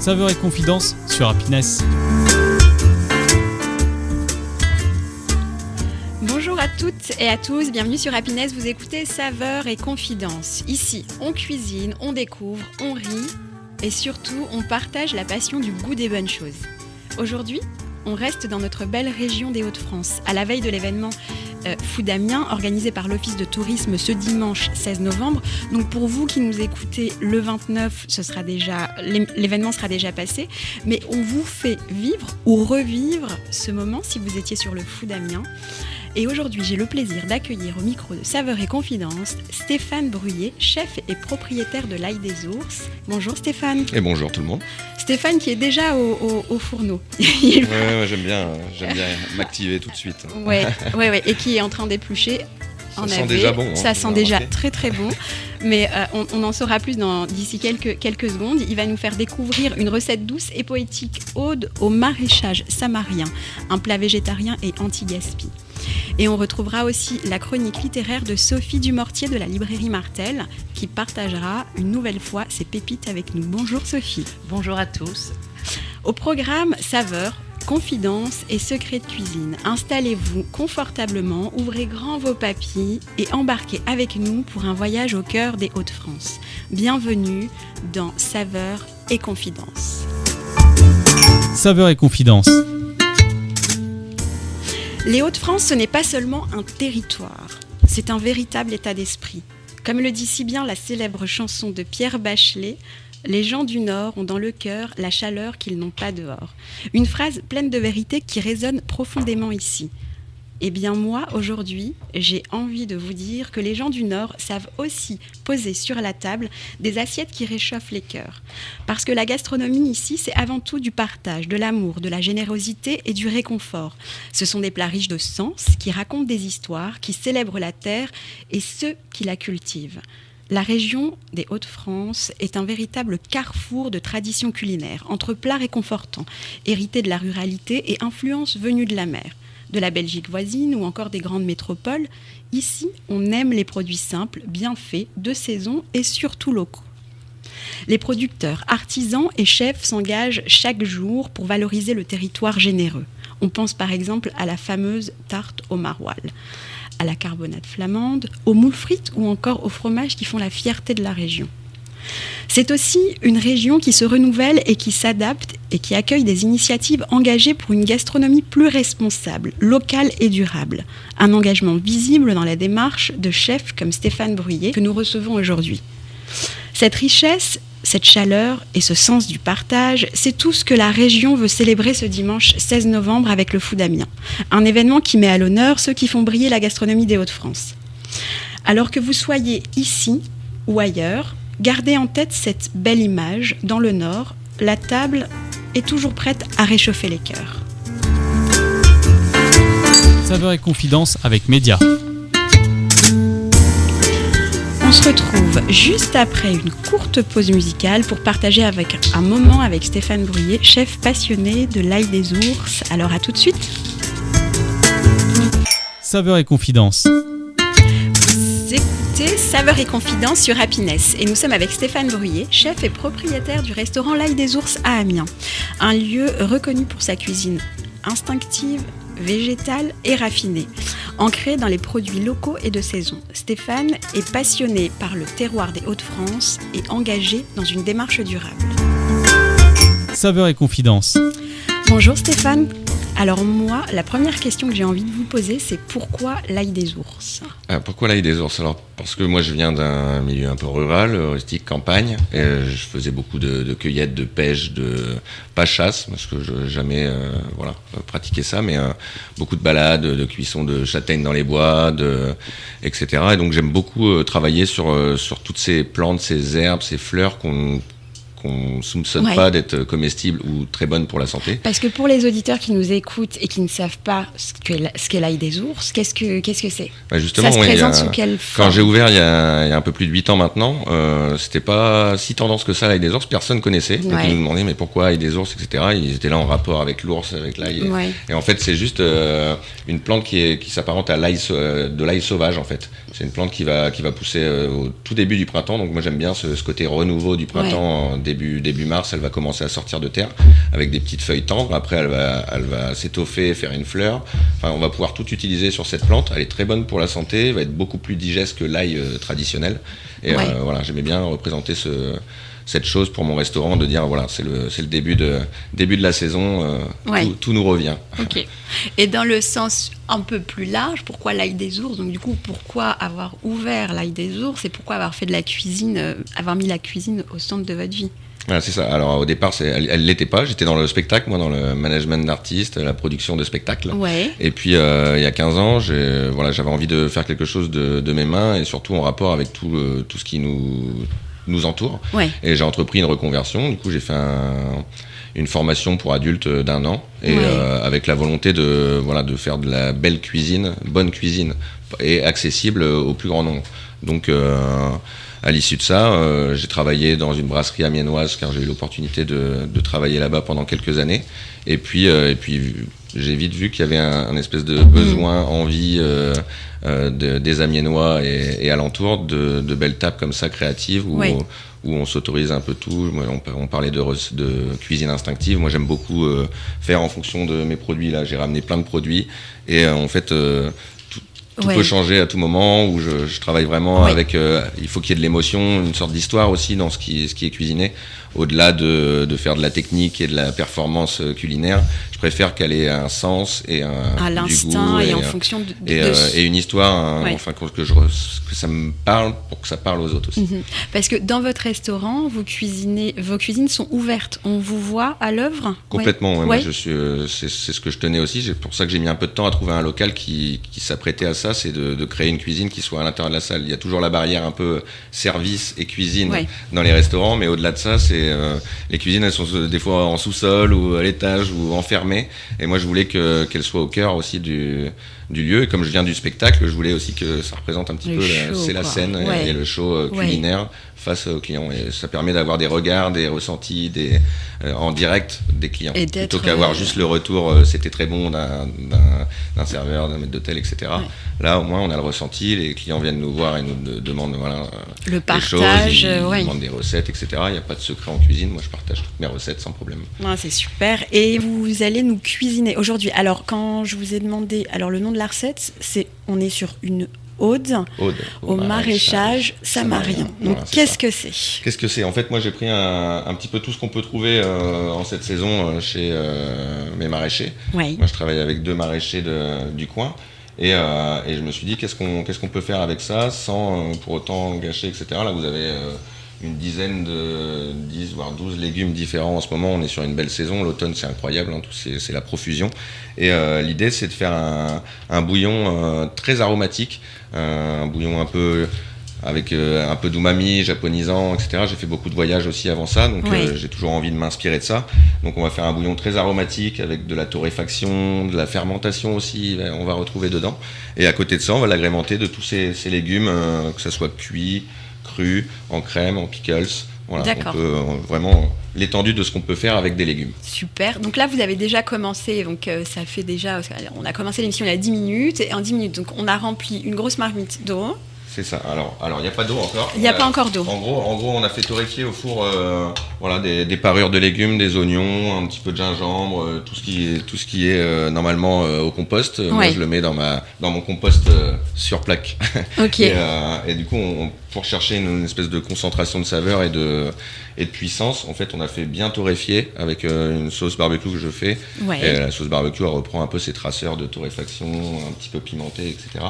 Saveurs et confidences sur Happiness. Bonjour à toutes et à tous, bienvenue sur Happiness, vous écoutez Saveurs et confidences. Ici, on cuisine, on découvre, on rit et surtout, on partage la passion du goût des bonnes choses. Aujourd'hui, on reste dans notre belle région des Hauts-de-France, à la veille de l'événement Food Amiens, organisé par l'Office de tourisme ce dimanche 16 novembre. Donc pour vous qui nous écoutez le 29, l'événement sera déjà passé, mais on vous fait vivre ou revivre ce moment si vous étiez sur le Food Amiens. Et aujourd'hui, j'ai le plaisir d'accueillir au micro de Saveurs et Confidences Stéphane Bruyé, chef et propriétaire de l'Ail des Ours. Bonjour Stéphane. Et bonjour tout le monde. Stéphane qui est déjà au fourneau. Ouais, j'aime bien m'activer tout de suite. Ouais, et qui est en train d'éplucher. Ça sent déjà bon. Ça sent déjà très très bon. Mais on en saura plus d'ici quelques secondes. Il va nous faire découvrir une recette douce et poétique, ode au maraîchage samarien, un plat végétarien et anti-gaspi. Et on retrouvera aussi la chronique littéraire de Sophie Dumortier de la librairie Martel, qui partagera une nouvelle fois ses pépites avec nous. Bonjour Sophie. Bonjour à tous. Au programme Saveurs, Confidences et secrets de cuisine. Installez-vous confortablement, ouvrez grand vos papilles et embarquez avec nous pour un voyage au cœur des Hauts-de-France. Bienvenue dans Saveurs et Confidences. Saveurs et confidences. Les Hauts-de-France, ce n'est pas seulement un territoire, c'est un véritable état d'esprit. Comme le dit si bien la célèbre chanson de Pierre Bachelet, les gens du Nord ont dans le cœur la chaleur qu'ils n'ont pas dehors. Une phrase pleine de vérité qui résonne profondément ici. Eh bien moi, aujourd'hui, j'ai envie de vous dire que les gens du Nord savent aussi poser sur la table des assiettes qui réchauffent les cœurs. Parce que la gastronomie ici, c'est avant tout du partage, de l'amour, de la générosité et du réconfort. Ce sont des plats riches de sens, qui racontent des histoires, qui célèbrent la terre et ceux qui la cultivent. La région des Hauts-de-France est un véritable carrefour de traditions culinaires, entre plats réconfortants, hérités de la ruralité et influences venues de la mer. De la Belgique voisine ou encore des grandes métropoles, ici, on aime les produits simples, bien faits, de saison et surtout locaux. Les producteurs, artisans et chefs s'engagent chaque jour pour valoriser le territoire généreux. On pense par exemple à la fameuse tarte au maroilles, à la carbonade flamande, aux moules frites ou encore aux fromages qui font la fierté de la région. C'est aussi une région qui se renouvelle et qui s'adapte et qui accueille des initiatives engagées pour une gastronomie plus responsable, locale et durable. Un engagement visible dans la démarche de chefs comme Stéphane Bruyé que nous recevons aujourd'hui. Cette richesse, cette chaleur et ce sens du partage, c'est tout ce que la région veut célébrer ce dimanche 16 novembre avec le Food Amiens. Un événement qui met à l'honneur ceux qui font briller la gastronomie des Hauts-de-France. Alors que vous soyez ici ou ailleurs, gardez en tête cette belle image. Dans le Nord, la table est toujours prête à réchauffer les cœurs. Saveurs et confidences avec Média. On se retrouve juste après une courte pause musicale pour partager un moment avec Stéphane Bruyé, chef passionné de l'Ail des Ours. Alors à tout de suite. Saveurs et confidences. Vous écoutez Saveurs et Confidences sur Happiness et nous sommes avec Stéphane Bruyé, chef et propriétaire du restaurant l'Ail des Ours à Amiens. Un lieu reconnu pour sa cuisine instinctive, végétale et raffinée, ancrée dans les produits locaux et de saison. Stéphane est passionné par le terroir des Hauts-de-France et engagé dans une démarche durable. Saveurs et confidences. Bonjour Stéphane. Alors moi, la première question que j'ai envie de vous poser, c'est pourquoi l'Ail des Ours ? Pourquoi l'Ail des Ours ? Alors, parce que moi je viens d'un milieu un peu rural, rustique, campagne, et je faisais beaucoup de cueillettes, de pêche, pas chasse, parce que je n'ai jamais pratiqué ça, mais beaucoup de balades, de cuisson de châtaignes dans les bois, etc. Et donc j'aime beaucoup travailler sur toutes ces plantes, ces herbes, ces fleurs qu'on soupçonne pas d'être comestibles ou très bonnes pour la santé. Parce que pour les auditeurs qui nous écoutent et qui ne savent pas ce qu'est l'Ail des Ours, qu'est-ce que c'est ? Justement, ça se présente sous quelle forme ? Quand j'ai ouvert il y a un peu plus de 8 ans maintenant, c'était pas si tendance que ça l'Ail des Ours, personne connaissait. Donc ils nous demandaient mais pourquoi Ail des Ours, etc. Ils étaient là en rapport avec l'ours, avec l'ail. Et en fait c'est juste une plante qui s'apparente à de l'ail sauvage en fait. C'est une plante qui va pousser au tout début du printemps. Donc moi j'aime bien ce côté renouveau du printemps début mars, elle va commencer à sortir de terre avec des petites feuilles tendres. Après, elle va s'étoffer, faire une fleur. Enfin, on va pouvoir tout utiliser sur cette plante. Elle est très bonne pour la santé, va être beaucoup plus digeste que l'ail traditionnel. Et voilà, j'aimais bien représenter cette chose pour mon restaurant, de dire voilà, c'est le début de la saison, tout nous revient. Ok. Et dans le sens un peu plus large, pourquoi l'ail des ours? Donc du coup, pourquoi avoir ouvert l'ail des ours et pourquoi avoir fait de la cuisine, avoir mis la cuisine au centre de votre vie? Voilà, c'est ça. Alors au départ, elle l'était pas. J'étais dans le spectacle, moi, dans le management d'artistes, la production de spectacles. Ouais. Et puis il y a 15 ans, j'avais envie de faire quelque chose de mes mains et surtout en rapport avec tout ce qui nous entoure. Ouais. Et j'ai entrepris une reconversion. Du coup, j'ai fait une formation pour adultes d'1 an et avec la volonté de faire de la belle cuisine, bonne cuisine et accessible au plus grand nombre. Donc à l'issue de ça, j'ai travaillé dans une brasserie amiénoise car j'ai eu l'opportunité de travailler là-bas pendant quelques années. Et puis j'ai vite vu qu'il y avait un espèce de besoin, envie des Amiénois et alentours de belles tables comme ça créatives où on s'autorise un peu tout. On parlait de cuisine instinctive. Moi, j'aime beaucoup faire en fonction de mes produits. Là, j'ai ramené plein de produits et en fait tout peut changer à tout moment, où je travaille vraiment avec... il faut qu'il y ait de l'émotion, une sorte d'histoire aussi dans ce qui est cuisiné. Au-delà de faire de la technique et de la performance culinaire, je préfère qu'elle ait un sens et à l'instinct et en fonction et une histoire, enfin que ça me parle pour que ça parle aux autres aussi. Mm-hmm. Parce que dans votre restaurant, vos cuisines sont ouvertes. On vous voit à l'œuvre? Complètement. Moi, c'est ce que je tenais aussi. C'est pour ça que j'ai mis un peu de temps à trouver un local qui s'apprêtait à ça, c'est de créer une cuisine qui soit à l'intérieur de la salle. Il y a toujours la barrière un peu service et cuisine dans les restaurants, mais au-delà de ça, les cuisines, elles sont des fois en sous-sol ou à l'étage ou enfermées. Et moi, je voulais qu'elles soient au cœur aussi du lieu. Et comme je viens du spectacle, je voulais aussi que ça représente un petit peu la scène et le show culinaire face aux clients. Et ça permet d'avoir des regards, des ressentis en direct des clients. Plutôt qu'avoir juste le retour, c'était très bon d'un serveur, d'un maître d'hôtel, etc. Là, au moins, on a le ressenti. Les clients viennent nous voir et nous demandent le partage, des choses, ils demandent des recettes, etc. Il n'y a pas de secret en cuisine. Moi, je partage toutes mes recettes sans problème. C'est super. Et vous allez nous cuisiner aujourd'hui. Alors, quand je vous ai demandé, le nom de la recette, on est sur une Aude au maraîchage samarien. Donc, qu'est-ce que c'est? Qu'est-ce que c'est? En fait, moi, j'ai pris un petit peu tout ce qu'on peut trouver en cette saison chez mes maraîchers. Moi, je travaille avec 2 maraîchers du coin. Et je me suis dit, qu'est-ce qu'on peut faire avec ça sans pour autant gâcher, etc. Là, vous avez une dizaine de 10 voire 12 légumes différents en ce moment. On est sur une belle saison. L'automne, c'est incroyable. C'est la profusion. Et l'idée, c'est de faire un bouillon très aromatique. Un bouillon un peu avec un peu d'umami, japonisant, etc. J'ai fait beaucoup de voyages aussi avant ça, donc j'ai toujours envie de m'inspirer de ça. Donc on va faire un bouillon très aromatique avec de la torréfaction, de la fermentation aussi, on va retrouver dedans. Et à côté de ça, on va l'agrémenter de tous ces légumes, que ça soit cuit, cru, en crème, en pickles. Voilà, d'accord. On peut vraiment l'étendue de ce qu'on peut faire avec des légumes. Super. Donc là, vous avez déjà commencé. Donc ça fait déjà. On a commencé l'émission il y a 10 minutes. Et en 10 minutes, donc on a rempli une grosse marmite d'eau. C'est ça. Alors il n'y a pas d'eau encore. Il n'y a pas encore d'eau. En gros, on a fait torréfier au four des parures de légumes, des oignons, un petit peu de gingembre, tout ce qui est normalement au compost. Moi, je le mets dans mon compost sur plaque. Ok. et du coup, pour chercher une espèce de concentration de saveur et de puissance, en fait, on a fait bien torréfier avec une sauce barbecue que je fais. Et la sauce barbecue, elle reprend un peu ses traceurs de torréfaction, un petit peu pimenté, etc.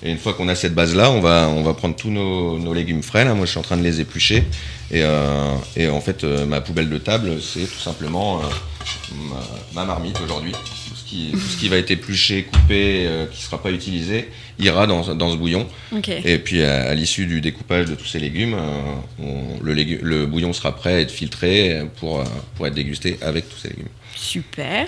Et une fois qu'on a cette base-là, on va prendre tous nos légumes frais. Là, moi, je suis en train de les éplucher. Et en fait, ma poubelle de table, c'est tout simplement ma marmite aujourd'hui. Tout ce qui va être épluché, coupé, qui ne sera pas utilisé, ira dans ce bouillon. Okay. Et puis, à l'issue du découpage de tous ces légumes, le bouillon sera prêt à être filtré pour être dégusté avec tous ces légumes. Super.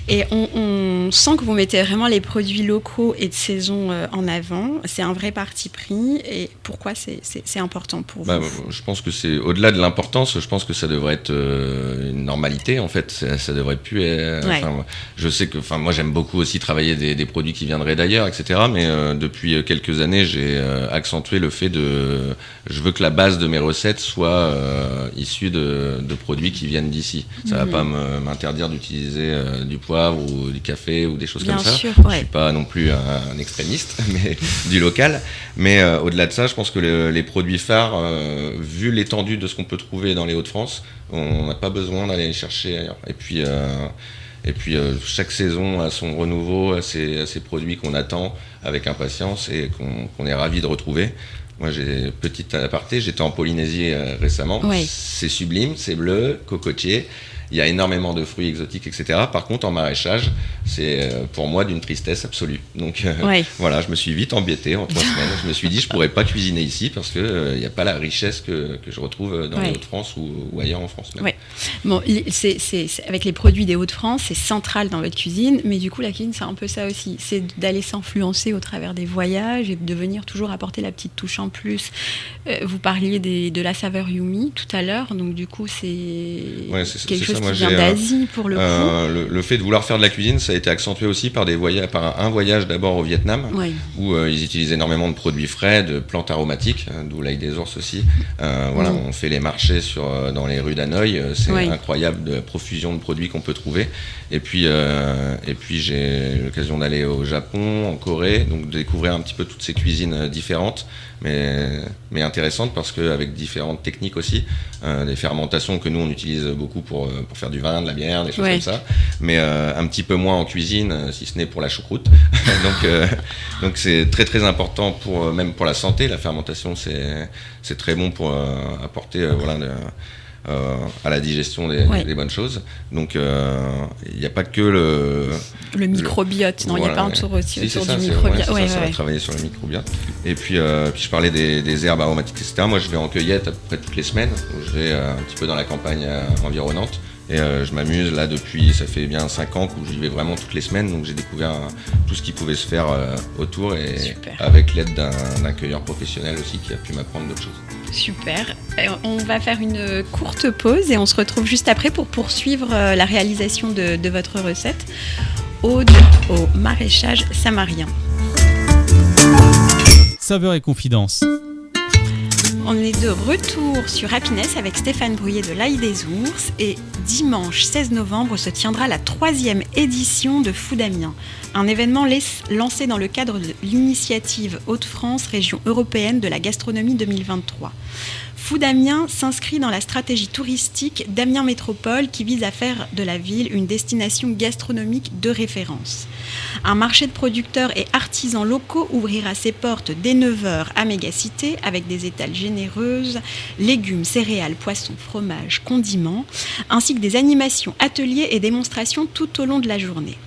Et on sent que vous mettez vraiment les produits locaux et de saison en avant. C'est un vrai parti pris. Et pourquoi c'est important pour vous? Je pense que c'est au-delà de l'importance. Je pense que ça devrait être une normalité. En fait, ça devrait plus. Je sais que, moi, j'aime beaucoup aussi travailler des produits qui viendraient d'ailleurs, etc. Mais depuis quelques années, j'ai accentué le fait je veux que la base de mes recettes soit issue de produits qui viennent d'ici. Ça va pas m'interdire d'utiliser du poivre ou du café ou des choses Bien comme ça. sûr, Je suis pas non plus un extrémiste, mais du local. Mais au-delà de ça, je pense que les produits phares, vu l'étendue de ce qu'on peut trouver dans les Hauts-de-France, on n'a pas besoin d'aller les chercher ailleurs. Et puis chaque saison a son renouveau, a ses produits qu'on attend avec impatience et qu'on est ravi de retrouver. Moi, petite aparté, j'étais en Polynésie récemment. Oui. C'est sublime, c'est bleu, cocotier. Il y a énormément de fruits exotiques, etc. Par contre, en maraîchage, c'est pour moi d'une tristesse absolue. Donc voilà, je me suis vite embêté en 3 semaines. Je me suis dit, je pourrais pas cuisiner ici parce que il n'y a pas la richesse que je retrouve dans les Hauts-de-France ou ailleurs en France même. Ouais. Bon, c'est avec les produits des Hauts-de-France, c'est central dans votre cuisine, mais du coup, la cuisine, c'est un peu ça aussi. C'est d'aller s'influencer au travers des voyages et de venir toujours apporter la petite touche en plus. Vous parliez de la saveur Yumi tout à l'heure, donc du coup, c'est quelque chose qui vient d'Asie pour le coup. Le fait de vouloir faire de la cuisine, ça a été accentué aussi par un voyage d'abord au Vietnam, où ils utilisent énormément de produits frais, de plantes aromatiques, d'où l'ail des ours aussi. On fait les marchés dans les rues d'Hanoï, c'est incroyable de la profusion de produits qu'on peut trouver. Et puis j'ai eu l'occasion d'aller au Japon, en Corée, donc de découvrir un petit peu toutes ces cuisines différentes, mais intéressantes parce qu'avec différentes techniques aussi, des fermentations que nous on utilise beaucoup pour faire du vin, de la bière, des choses comme ça, mais un petit peu moins en cuisine, si ce n'est pour la choucroute. Donc c'est très très important même pour la santé. La fermentation, c'est très bon pour apporter à la digestion des bonnes choses. Donc il n'y a pas que le microbiote, il n'y a pas un tour aussi autour du microbiote. Ça va travailler sur le microbiote. Et puis je parlais des herbes aromatiques, etc. Moi je vais en cueillette à peu près toutes les semaines. Je vais un petit peu dans la campagne environnante. Et je m'amuse là ça fait bien 5 ans que j'y vais vraiment toutes les semaines, donc j'ai découvert tout ce qui pouvait se faire autour et avec l'aide d'un cueilleur professionnel aussi qui a pu m'apprendre d'autres choses. Super, on va faire une courte pause et on se retrouve juste après pour poursuivre la réalisation de votre recette, Ode au maraîchage samarien. Saveurs et confidences. On est de retour sur Happiness avec Stéphane Bruyé de l'Ail des Ours et dimanche 16 novembre se tiendra la 3e édition de Food Amiens, un événement lancé dans le cadre de l'initiative Hauts-de-France Région européenne de la gastronomie 2023. Food Amiens s'inscrit dans la stratégie touristique d'Amiens Métropole qui vise à faire de la ville une destination gastronomique de référence. Un marché de producteurs et artisans locaux ouvrira ses portes dès 9h à Mégacité avec des étals généreuses, légumes, céréales, poissons, fromages, condiments, ainsi que des animations, ateliers et démonstrations tout au long de la journée.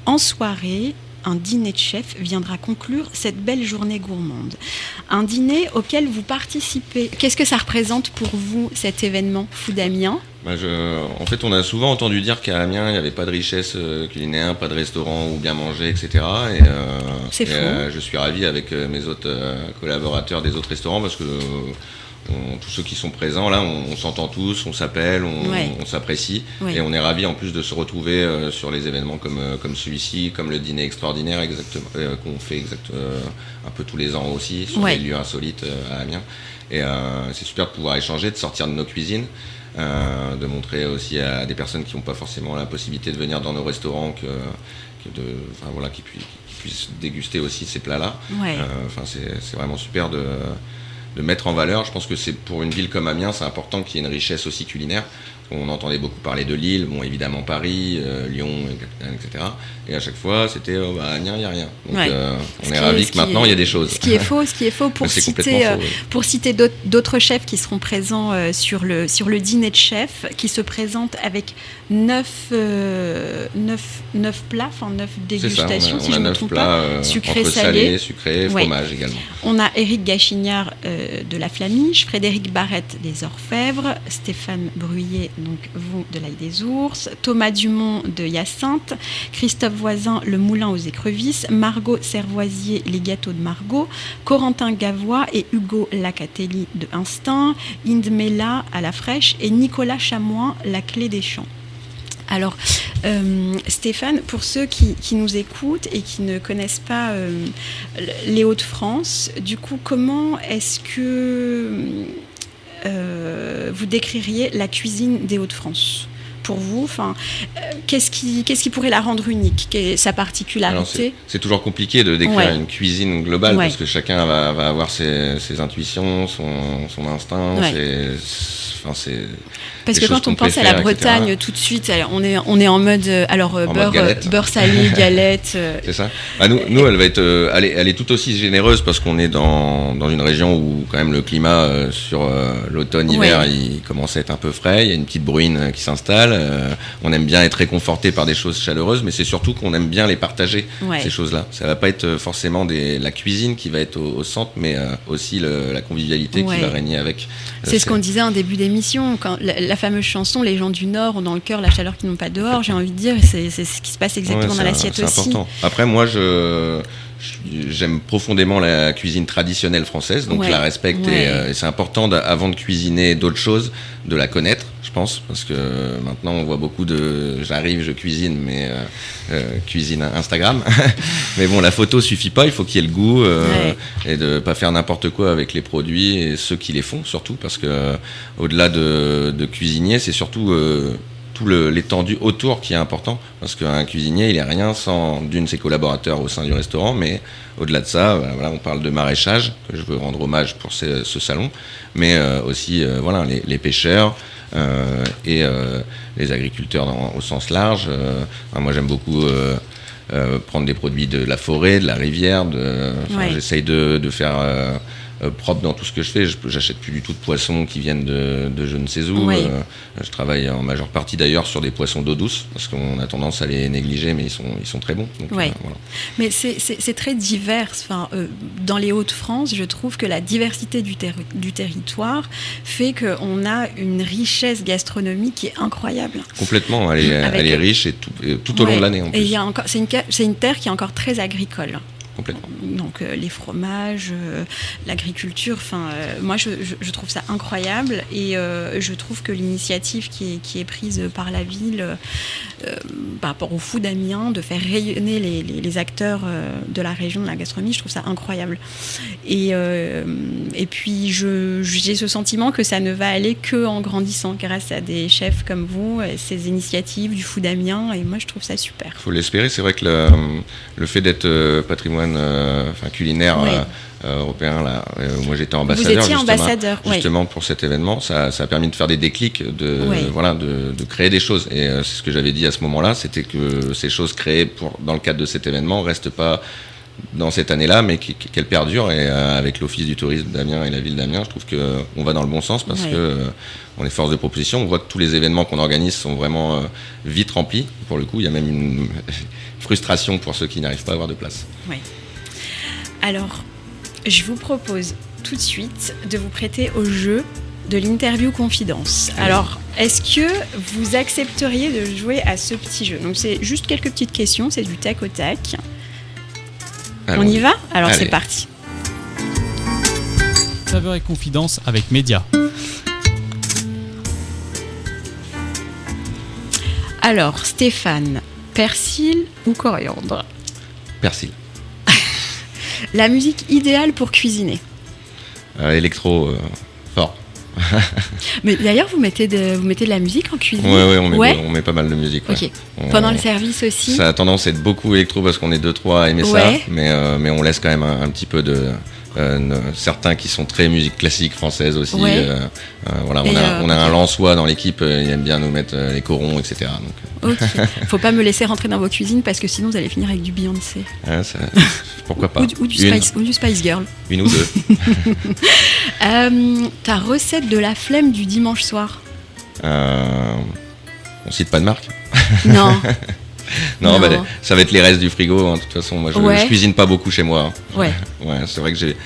En soirée, un dîner de chef viendra conclure cette belle journée gourmande. Un dîner auquel vous participez. Qu'est-ce que ça représente pour vous, cet événement Food Amiens ? En fait, on a souvent entendu dire qu'à Amiens, il n'y avait pas de richesse culinaire, pas de restaurant où bien manger, etc. C'est faux. Je suis ravi avec mes autres collaborateurs des autres restaurants parce que tous ceux qui sont présents là, on s'entend tous, on s'appelle, on s'apprécie et on est ravis en plus de se retrouver sur les événements comme celui-ci, comme le dîner extraordinaire exactement qu'on fait un peu tous les ans aussi sur les lieux insolites à Amiens. Et c'est super de pouvoir échanger, de sortir de nos cuisines, de montrer aussi à des personnes qui n'ont pas forcément la possibilité de venir dans nos restaurants qui puissent déguster aussi ces plats-là. C'est vraiment super de mettre en valeur. Je pense que c'est pour une ville comme Amiens, c'est important qu'il y ait une richesse aussi culinaire. On entendait beaucoup parler de Lille, évidemment Paris, Lyon, etc. Et à chaque fois, c'était Amiens, il n'y a rien. Donc on est ravis que maintenant, il y a des choses. Ce qui est faux pour citer d'autres chefs qui seront présents sur le dîner de chef, qui se présente avec 9 plats, 9 dégustations, si je ne me trompe pas, sucré, salé, sucré, fromage également. On a Éric Gachignard de La Flamiche, Frédéric Barrette des Orfèvres, Stéphane Bruyé, donc vous de l'Ail des Ours, Thomas Dumont de Hyacinthe, Christophe Voisin, le Moulin aux Écrevisses, Margot Servoisier, les Gâteaux de Margot, Corentin Gavois et Hugo Lacatelli de Instinct, Indmela à la Fraîche et Nicolas Chamoin, la Clé des Champs. Alors, Stéphane, pour ceux qui nous écoutent et qui ne connaissent pas les Hauts-de-France, du coup, comment est-ce que vous décririez la cuisine des Hauts-de-France pour vous? Qu'est-ce qui pourrait la rendre unique? Quelle est sa particularité? Alors, c'est toujours compliqué de décrire une cuisine globale parce que chacun va avoir ses intuitions, son instinct, parce que quand on pense à la Bretagne, etc., tout de suite, on est en mode beurre salé, galette. C'est ça. Nous, elle va être, elle est tout aussi généreuse parce qu'on est dans une région où quand même le climat sur l'automne-hiver, il commence à être un peu frais. Il y a une petite bruine qui s'installe. On aime bien être réconforté par des choses chaleureuses, mais c'est surtout qu'on aime bien les partager, ces choses-là. Ça va pas être forcément la cuisine qui va être au centre, mais aussi la convivialité qui va régner avec. C'est ce qu'on disait en début d'émission, quand la fameuse chanson « Les gens du Nord ont dans le cœur la chaleur qu'ils n'ont pas dehors ». J'ai envie de dire, c'est ce qui se passe exactement dans l'assiette aussi. C'est important. Après, moi, j'aime profondément la cuisine traditionnelle française, donc je la respecte et c'est important avant de cuisiner d'autres choses, de la connaître, je pense, parce que maintenant on voit beaucoup j'arrive, je cuisine, mais cuisine Instagram. Mais bon, la photo suffit pas, il faut qu'il y ait le goût et de pas faire n'importe quoi avec les produits et ceux qui les font surtout, parce que au-delà de cuisinier, c'est surtout tout l'étendue autour qui est important, parce qu'un cuisinier il est rien sans d'une de ses collaborateurs au sein du restaurant, mais au-delà de ça, on parle de maraîchage, que je veux rendre hommage pour ce salon, mais aussi les pêcheurs et les agriculteurs au sens large. Moi j'aime beaucoup prendre des produits de la forêt, de la rivière, j'essaye de faire propre dans tout ce que je fais. J'achète plus du tout de poissons qui viennent de je ne sais où. Je travaille en majeure partie d'ailleurs sur des poissons d'eau douce parce qu'on a tendance à les négliger, mais ils sont très bons. Donc, Mais c'est très divers. Dans les Hauts-de-France, je trouve que la diversité du territoire fait qu'on a une richesse gastronomique qui est incroyable. Complètement, elle est riche et tout au long de l'année en plus. Et c'est une terre qui est encore très agricole. Complètement. Donc les fromages, l'agriculture, moi je trouve ça incroyable et je trouve que l'initiative qui est prise par la ville par rapport au Food Amiens, de faire rayonner les acteurs de la région de la gastronomie, je trouve ça incroyable. Et puis j'ai ce sentiment que ça ne va aller qu'en grandissant grâce à des chefs comme vous, ces initiatives du Food Amiens, et moi je trouve ça super. Il faut l'espérer, c'est vrai que le fait d'être patrimoine culinaire européen, moi j'étais ambassadeur. Vous étiez justement pour cet événement, ça a permis de faire des déclics, de créer des choses, et c'est ce que j'avais dit à ce moment-là, c'était que ces choses créées dans le cadre de cet événement restent pas dans cette année-là, mais qu'elles perdurent, et avec l'Office du tourisme d'Amiens et la ville d'Amiens, je trouve qu'on va dans le bon sens, parce que on est force de proposition, on voit que tous les événements qu'on organise sont vraiment vite remplis. Pour le coup, il y a même une frustration pour ceux qui n'arrivent pas à avoir de place. Oui. Alors, je vous propose tout de suite de vous prêter au jeu de l'interview confidence. Alors, est-ce que vous accepteriez de jouer à ce petit jeu? Donc, c'est juste quelques petites questions, c'est du tac au tac. On y va? Alors, c'est parti. Saveur et confidence avec Média. Alors, Stéphane, persil ou coriandre? Persil. La musique idéale pour cuisiner? Électro, fort. Mais d'ailleurs, vous mettez de la musique en cuisine? Oui, on met pas mal de musique. Ok. Pendant le service aussi? Ça a tendance à être beaucoup électro parce qu'on est 2-3 à aimer ça, mais on laisse quand même un petit peu de... certains qui sont très musique classique française aussi. On a un Lensois dans l'équipe, il aime bien nous mettre les corons, etc. Donc, faut pas me laisser rentrer dans vos cuisines parce que sinon vous allez finir avec du Beyoncé. Pourquoi pas. ou du Spice Girl. Une ou deux. Ta recette de la flemme du dimanche soir? On cite pas de marque. Non. Non. Ça va être les restes du frigo. De toute façon, moi, je cuisine pas beaucoup chez moi. C'est vrai que j'ai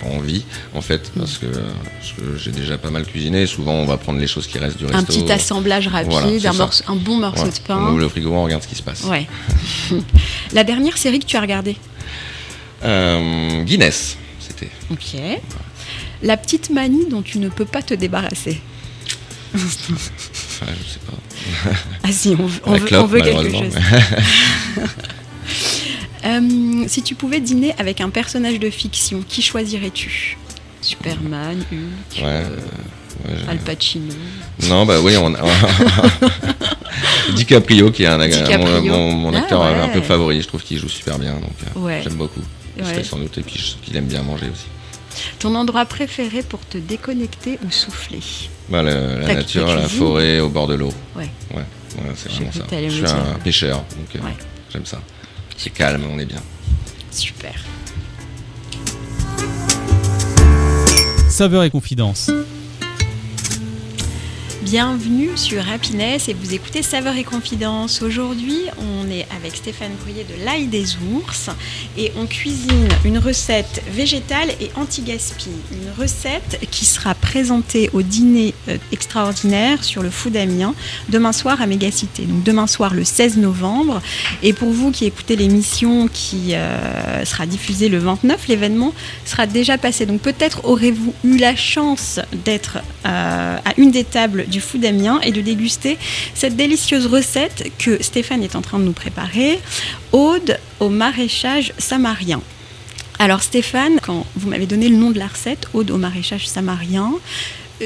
pas envie, en fait, parce que j'ai déjà pas mal cuisiné. Souvent, on va prendre les choses qui restent du resto. Un petit assemblage rapide, un bon morceau de pain. On ouvre le frigo, on regarde ce qui se passe. Ouais. La dernière série que tu as regardée? Guinness, c'était. Ok. La petite manie dont tu ne peux pas te débarrasser? Enfin, je sais pas. Ah si, on veut quelque chose. Si tu pouvais dîner avec un personnage de fiction, qui choisirais-tu ? Superman, Hulk, Al Pacino. Non, bah oui, DiCaprio, qui est mon acteur un peu favori. Je trouve qu'il joue super bien, donc j'aime beaucoup. C'est sans doute, et puis qu'il aime bien manger aussi. Ton endroit préféré pour te déconnecter ou souffler ? La nature, la forêt, au bord de l'eau. Ouais, c'est vraiment ça. Je suis un pêcheur, donc j'aime ça. C'est calme, on est bien. Super. Saveurs et confidences. Bienvenue sur Happiness et vous écoutez Saveurs et Confidences. Aujourd'hui, on est avec Stéphane Brouillet de l'Ail des Ours et on cuisine une recette végétale et anti-gaspi. Une recette qui sera présentée au dîner extraordinaire sur le Food Amiens demain soir à Mégacité. Donc demain soir le 16 novembre. Et pour vous qui écoutez l'émission qui sera diffusée le 29, l'événement sera déjà passé. Donc peut-être aurez-vous eu la chance d'être à une des tables du Food Amiens et de déguster cette délicieuse recette que Stéphane est en train de nous préparer, Aude au maraîchage samarien. Alors Stéphane, quand vous m'avez donné le nom de la recette, Aude au maraîchage samarien,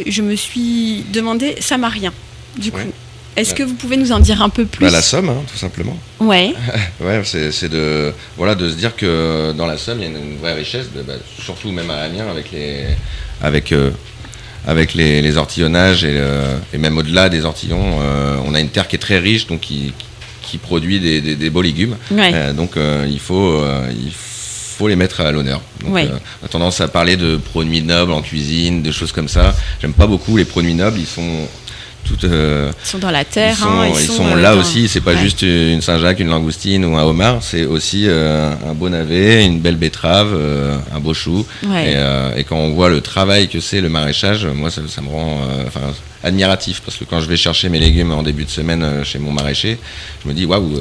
je me suis demandé samarien, du coup. Est-ce que vous pouvez nous en dire un peu plus ? La Somme, tout simplement. Ouais. C'est de se dire que dans la Somme, il y a une vraie richesse, surtout même à Amiens avec les ortillonnages et même au-delà des ortillons, on a une terre qui est très riche, donc qui produit des beaux légumes. Donc il faut les mettre à l'honneur. Donc, on a tendance à parler de produits nobles en cuisine, de choses comme ça. J'aime pas beaucoup les produits nobles, ils sont dans la terre. Ils sont là aussi, c'est pas juste une Saint-Jacques, une langoustine ou un homard, c'est aussi un beau navet, une belle betterave, un beau chou. Et quand on voit le travail que c'est le maraîchage, moi ça me rend admiratif, parce que quand je vais chercher mes légumes en début de semaine chez mon maraîcher, je me dis waouh,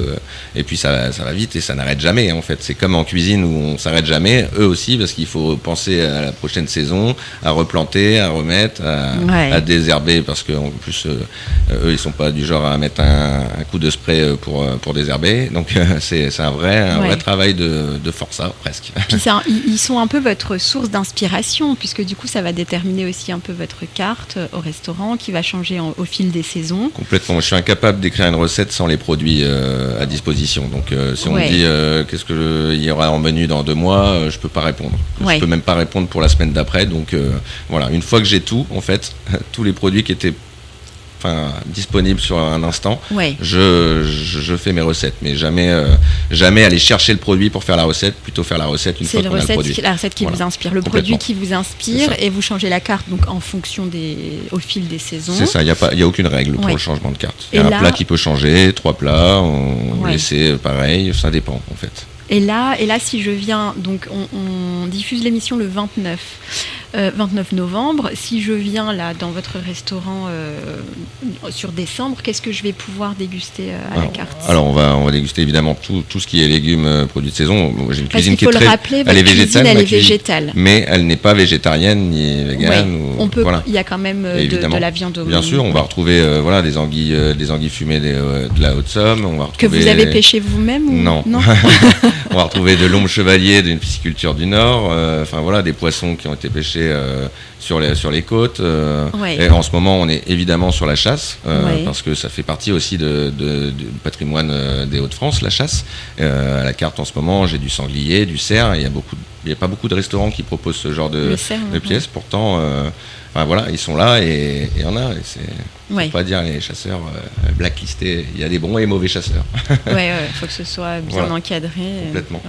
et puis ça va vite et ça n'arrête jamais en fait. C'est comme en cuisine où on s'arrête jamais, eux aussi, parce qu'il faut penser à la prochaine saison, à replanter, à remettre, à désherber, parce qu'en plus eux ils sont pas du genre à mettre un coup de spray pour désherber, donc c'est un vrai travail de forçat presque. Puis ils sont un peu votre source d'inspiration, puisque du coup ça va déterminer aussi un peu votre carte au restaurant qui va changer au fil des saisons. Complètement, je suis incapable d'écrire une recette sans les produits à disposition, donc si on me dit qu'est-ce qu'il y aura en menu dans 2 mois, je peux pas répondre. Je peux même pas répondre pour la semaine d'après, donc une fois que j'ai tout, en fait, tous les produits qui étaient disponible sur un instant, je fais mes recettes, mais jamais aller chercher le produit pour faire la recette, plutôt faire la recette une fois qu'on a le produit. C'est la recette qui vous inspire, le produit qui vous inspire, et vous changez la carte donc en fonction au fil des saisons. C'est ça, il y a aucune règle pour le changement de carte. Il y a un plat qui peut changer, 3 plats, on laisse pareil, ça dépend en fait. Et là, si je viens, donc on diffuse l'émission le 29 novembre. Si je viens là dans votre restaurant sur décembre, qu'est-ce que je vais pouvoir déguster à la carte ? Alors on va déguster évidemment tout ce qui est légumes produits de saison. J'ai une cuisine qui est très... rappeler, elle est végétale. Mais elle n'est pas végétarienne ni végane. Il y a quand même de la viande au Bien sûr, on va retrouver des anguilles fumées de la Haute-Somme. On va retrouver... Que vous avez pêché vous-même ou... Non. On va retrouver de l'ombre chevalier d'une pisciculture du Nord. Des poissons qui ont été pêchés sur les côtes. Et en ce moment, on est évidemment sur la chasse, parce que ça fait partie aussi du patrimoine des Hauts-de-France, la chasse. À la carte en ce moment, j'ai du sanglier, du cerf. Il n'y a pas beaucoup de restaurants qui proposent ce genre de pièces. Pourtant, ils sont là et il y en a. Il ne faut pas dire les chasseurs blacklistés. Il y a des bons et mauvais chasseurs. Faut que ce soit bien encadré. Complètement.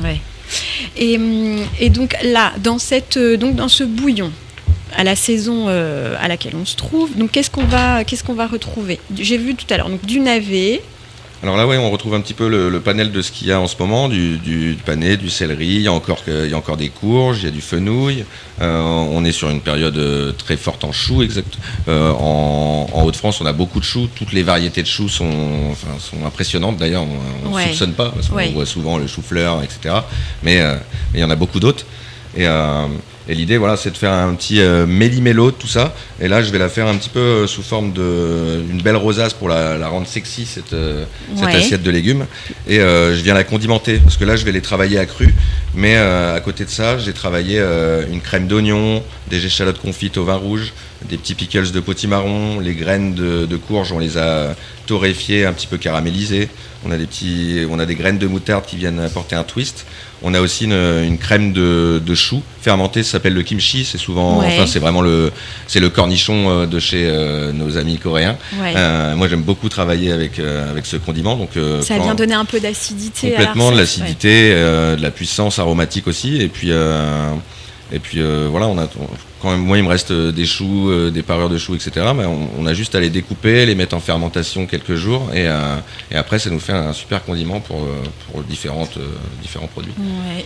Et donc là, dans ce bouillon, à la saison à laquelle on se trouve, donc qu'est-ce qu'on va retrouver ? J'ai vu tout à l'heure donc du navet. Alors là, on retrouve un petit peu le panel de ce qu'il y a en ce moment, du panais, du céleri, il y a encore des courges, il y a du fenouil. On est sur une période très forte en choux, en Hauts-de-France, on a beaucoup de choux. Toutes les variétés de choux sont impressionnantes. D'ailleurs, on ne soupçonne pas, parce qu'on voit souvent le chou-fleur, etc. Mais il y en a beaucoup d'autres. Et l'idée, voilà, c'est de faire un petit méli-mélo de tout ça. Et là, je vais la faire un petit peu sous forme d'une belle rosace pour la rendre sexy, cette assiette de légumes. Et je viens la condimenter, parce que là, je vais les travailler à cru. Mais à côté de ça, j'ai travaillé une crème d'oignon, des échalotes confites au vin rouge, des petits pickles de potimarron, les graines de courge, on les a torréfiées, un petit peu caramélisées. On a des graines de moutarde qui viennent apporter un twist. On a aussi une crème de chou fermentée, ça s'appelle le kimchi. C'est souvent, c'est vraiment le cornichon de chez nos amis coréens. Moi, j'aime beaucoup travailler avec ce condiment. Donc, ça vient donner un peu d'acidité. Complètement, de l'acidité, de la puissance aromatique aussi. Et puis voilà, quand même, moi il me reste des choux, des parures de choux, etc. Mais on a juste à les découper, les mettre en fermentation quelques jours et après ça nous fait un super condiment pour différents produits.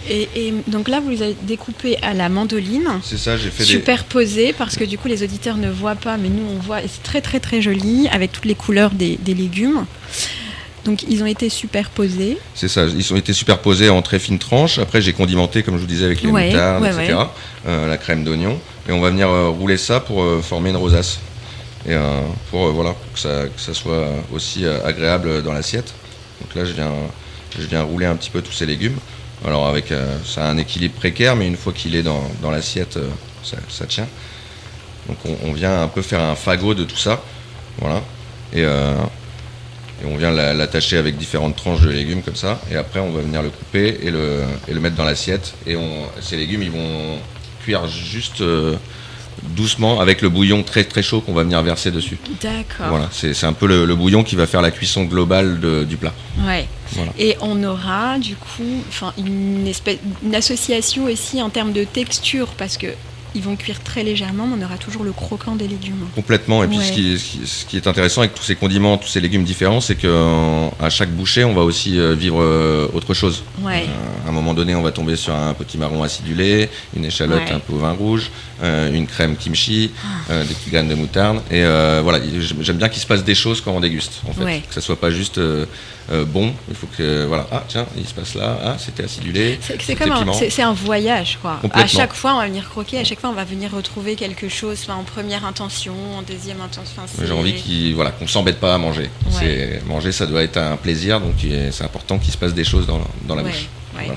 Et donc là vous les avez découpés à la mandoline. C'est ça, j'ai fait superposés parce que du coup les auditeurs ne voient pas, mais nous on voit et c'est très très très joli avec toutes les couleurs des légumes. Donc ils ont été superposés. C'est ça, ils ont été superposés en très fines tranches. Après j'ai condimenté, comme je vous disais, avec les moutardes, etc. La crème d'oignon. Et on va venir rouler ça pour former une rosace. Et pour que ça soit aussi agréable dans l'assiette. Donc là je viens rouler un petit peu tous ces légumes. Alors ça a un équilibre précaire, mais une fois qu'il est dans l'assiette, ça tient. Donc on vient un peu faire un fagot de tout ça. Voilà. Et on vient l'attacher avec différentes tranches de légumes comme ça. Et après, on va venir le couper et le mettre dans l'assiette. Et ces légumes, ils vont cuire juste doucement avec le bouillon très très chaud qu'on va venir verser dessus. D'accord. Voilà, c'est un peu le bouillon qui va faire la cuisson globale du plat. Ouais. Voilà. Et on aura du coup une association aussi en termes de texture parce que ils vont cuire très légèrement, mais on aura toujours le croquant des légumes. Complètement. Et puis ce qui est intéressant avec tous ces condiments, tous ces légumes différents, c'est qu'à chaque bouchée, on va aussi vivre autre chose. À un moment donné, on va tomber sur un potimarron acidulé, une échalote un peu au vin rouge, une crème kimchi, des petites graines de moutarde. Et voilà, j'aime bien qu'il se passe des choses quand on déguste, en fait. Que ça soit pas juste bon. Il faut que voilà, tiens, il se passe là, c'était acidulé. C'est comme c'est un voyage, quoi. À chaque fois, on va venir croquer. À chaque fois, on va venir retrouver quelque chose, en première intention, en deuxième intention. J'ai envie qu'on s'embête pas à manger. Manger, ça doit être un plaisir, donc c'est important qu'il se passe des choses dans la bouche. Voilà.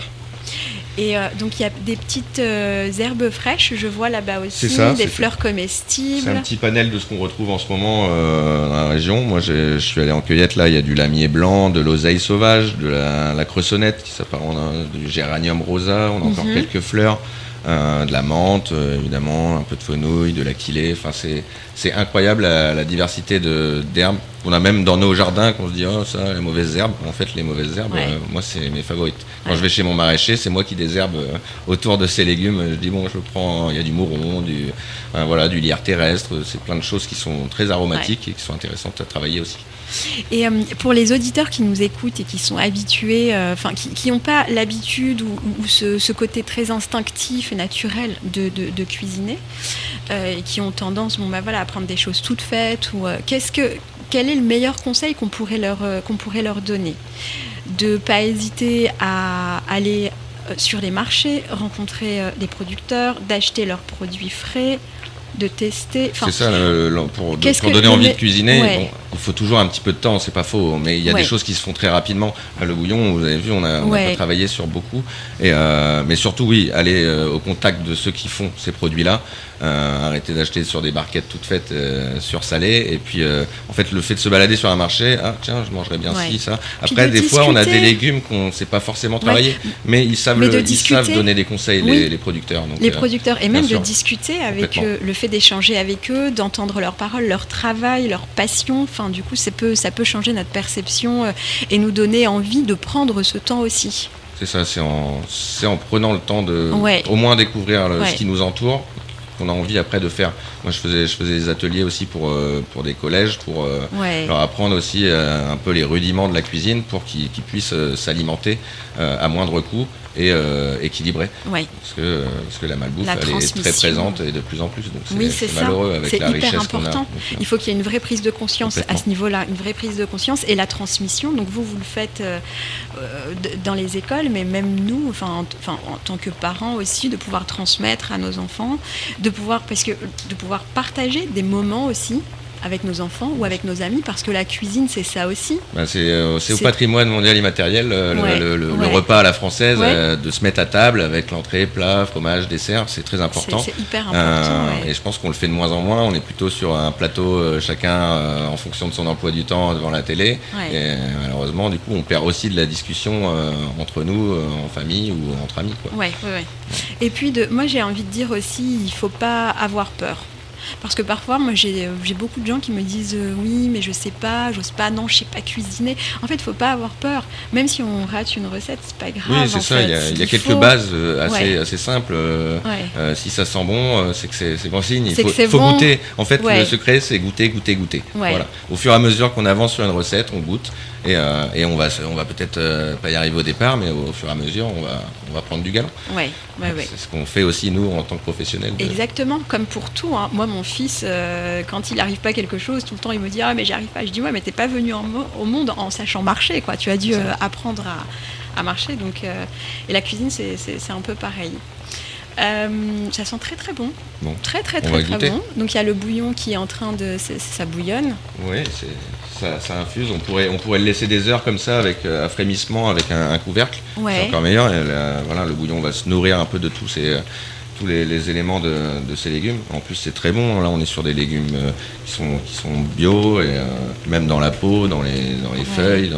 Et donc il y a des petites herbes fraîches, je vois là-bas aussi, des fleurs comestibles. C'est un petit panel de ce qu'on retrouve en ce moment dans la région. Moi je suis allé en cueillette, là il y a du lamier blanc, de l'oseille sauvage, de la cressonnette qui s'apparente, du géranium rosa, on a encore quelques fleurs. De la menthe, évidemment, un peu de fenouil, de l'aquilée. Enfin, c'est incroyable la diversité d'herbes qu'on a même dans nos jardins, qu'on se dit ça, les mauvaises herbes. En fait, les mauvaises herbes, moi, c'est mes favorites. Quand je vais chez mon maraîcher, c'est moi qui désherbe autour de ces légumes. Je dis je prends, il y a du mouron, du lierre terrestre. C'est plein de choses qui sont très aromatiques et qui sont intéressantes à travailler aussi. Et pour les auditeurs qui nous écoutent et qui sont habitués, qui n'ont pas l'habitude ou ce côté très instinctif et naturel de cuisiner, et qui ont tendance à prendre des choses toutes faites, quel est le meilleur conseil qu'on pourrait leur donner ? De ne pas hésiter à aller sur les marchés, rencontrer des producteurs, d'acheter leurs produits frais, de tester. C'est ça, pour donner envie de cuisiner, il faut toujours un petit peu de temps, c'est pas faux, mais il y a des choses qui se font très rapidement. Le bouillon, vous avez vu, on a pas travaillé sur beaucoup, mais surtout, aller au contact de ceux qui font ces produits-là, arrêter d'acheter sur des barquettes toutes faites sursalées, et puis en fait, le fait de se balader sur un marché, tiens, je mangerais bien ci, ça. Après, des fois, on a des légumes qu'on ne sait pas forcément travailler, mais ils savent donner des conseils, les producteurs. Donc, les producteurs, et même de discuter avec eux, le fait d'échanger avec eux, d'entendre leurs paroles, leur travail, leur passion. Du coup, ça peut changer notre perception et nous donner envie de prendre ce temps aussi. C'est ça, c'est en prenant le temps de au moins découvrir ce qui nous entoure, qu'on a envie après de faire. Moi, je faisais des ateliers aussi pour des collèges, pour leur apprendre aussi un peu les rudiments de la cuisine pour qu'ils puissent s'alimenter à moindre coût et équilibré. Parce que la malbouffe, elle est très présente et de plus en plus. Donc c'est malheureux avec la richesse qu'on a. C'est hyper important. Il faut qu'il y ait une vraie prise de conscience à ce niveau-là, une vraie prise de conscience et la transmission. Donc vous le faites dans les écoles, mais même nous, en tant que parents aussi, de pouvoir transmettre à nos enfants, de pouvoir partager des moments aussi avec nos enfants ou avec nos amis, parce que la cuisine, c'est ça aussi. C'est au patrimoine mondial immatériel, le repas à la française, de se mettre à table avec l'entrée, plat, fromage, dessert, c'est très important. C'est hyper important. Et je pense qu'on le fait de moins en moins. On est plutôt sur un plateau, chacun en fonction de son emploi du temps devant la télé. Et malheureusement, du coup, on perd aussi de la discussion entre nous, en famille ou entre amis. Et puis, moi, j'ai envie de dire aussi, il ne faut pas avoir peur. Parce que parfois, moi, j'ai beaucoup de gens qui me disent oui, mais je sais pas, j'ose pas, non, je sais pas cuisiner. En fait, il faut pas avoir peur. Même si on rate une recette, c'est pas grave. Oui, c'est ça. Il y a quelques bases assez simples. Si ça sent bon, c'est que c'est bon signe. Il faut goûter. En fait, le secret, c'est goûter. Voilà. Au fur et à mesure qu'on avance sur une recette, on goûte. Et on va peut-être pas y arriver au départ, mais au fur et à mesure, on va prendre du galon. C'est ce qu'on fait aussi, nous, en tant que professionnels. Exactement, comme pour tout. Hein. Moi, mon fils, quand il n'arrive pas quelque chose, tout le temps, il me dit « Ah, mais j'y arrive pas ». Je dis « Ouais, mais t'es pas venu au monde en sachant marcher, quoi. Tu as dû apprendre à marcher. » Donc, et la cuisine, c'est un peu pareil. Ça sent très très bon. Très bon. Donc il y a le bouillon qui est en train de... ça bouillonne. Oui, ça infuse. On pourrait le laisser des heures comme ça, avec un frémissement, avec un couvercle. C'est encore meilleur. Et le bouillon va se nourrir un peu de tous les éléments de ces légumes. En plus, c'est très bon. Là, on est sur des légumes qui sont bio, et même dans la peau, dans les feuilles,